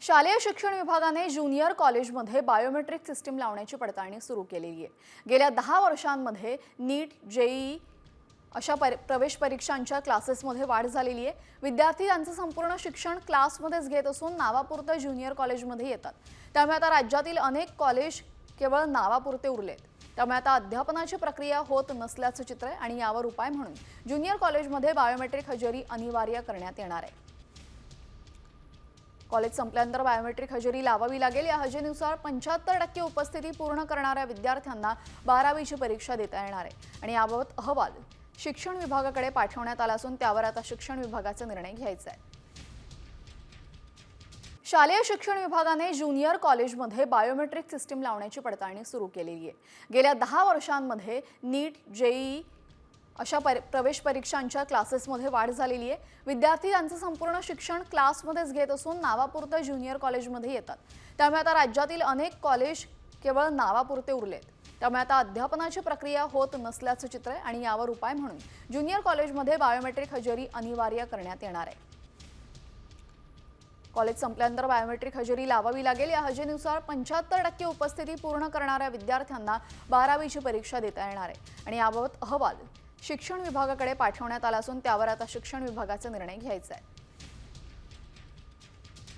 शालेय शिक्षण विभागाने ज्युनियर कॉलेजमध्ये बायोमेट्रिक सिस्टीम लावण्याची पडताळणी सुरू केलेली आहे। गेल्या 10 वर्षांमध्ये नीट, जेईई अशा प्रवेश परीक्षांच्या क्लासेसमध्ये वाढ झालेली आहे। विद्यार्थी त्यांचं संपूर्ण शिक्षण क्लासमध्येच घेत असून नावापुरतं ज्युनियर कॉलेजमध्ये येतात। त्यामुळे आता राज्यातील अनेक कॉलेज केवळ नावापुरते उरलेत। त्यामुळे आता अध्यापनाची प्रक्रिया होत नसल्याचं चित्र आहे आणि यावर उपाय म्हणून ज्युनियर कॉलेजमध्ये बायोमेट्रिक हजेरी अनिवार्य करण्यात येणार आहे। कॉलेज संपल्यानंतर बायोमेट्रिक हजेरी लावावी लागेल। या हजेरीनुसार 75% उपस्थिती पूर्ण करणाऱ्या विद्यार्थ्यांना 12वीची परीक्षा देता येणार आहे आणि याबाबत अहवाल शिक्षण विभागाकडे पाठवण्यात आला असून त्यावर आता शिक्षण विभागाचा निर्णय घ्यायचा आहे। शालेय शिक्षण विभागाने ज्युनियर कॉलेजमध्ये बायोमेट्रिक सिस्टीम लावण्याची पडताळणी सुरू केलेली आहे। गेल्या 10 वर्षांमध्ये नीट, जेईई अशा प्रवेश परीक्षांच्या क्लासेसमध्ये वाढ झालेली आहे। विद्यार्थी त्यांचं संपूर्ण शिक्षण क्लासमध्येच घेत असून नावापुरतं ज्युनियर कॉलेजमध्ये येतात। त्यामुळे आता राज्यातील अनेक कॉलेज केवळ नावापुरते उरलेत। त्यामुळे आता अध्यापनाची प्रक्रिया होत नसल्याचं चित्र आहे आणि यावर उपाय म्हणून ज्युनियर कॉलेजमध्ये बायोमेट्रिक हजेरी अनिवार्य करण्यात येणार आहे। कॉलेज संपल्यानंतर बायोमेट्रिक हजेरी लावावी लागेल। या हजेरीनुसार 75% उपस्थिती पूर्ण करणाऱ्या विद्यार्थ्यांना 12वीची परीक्षा देता येणार आहे आणि याबाबत अहवाल शिक्षण विभागाकडे पाठवण्यात आला असून त्यावर आता शिक्षण विभागाचा निर्णय घ्यायचा आहे।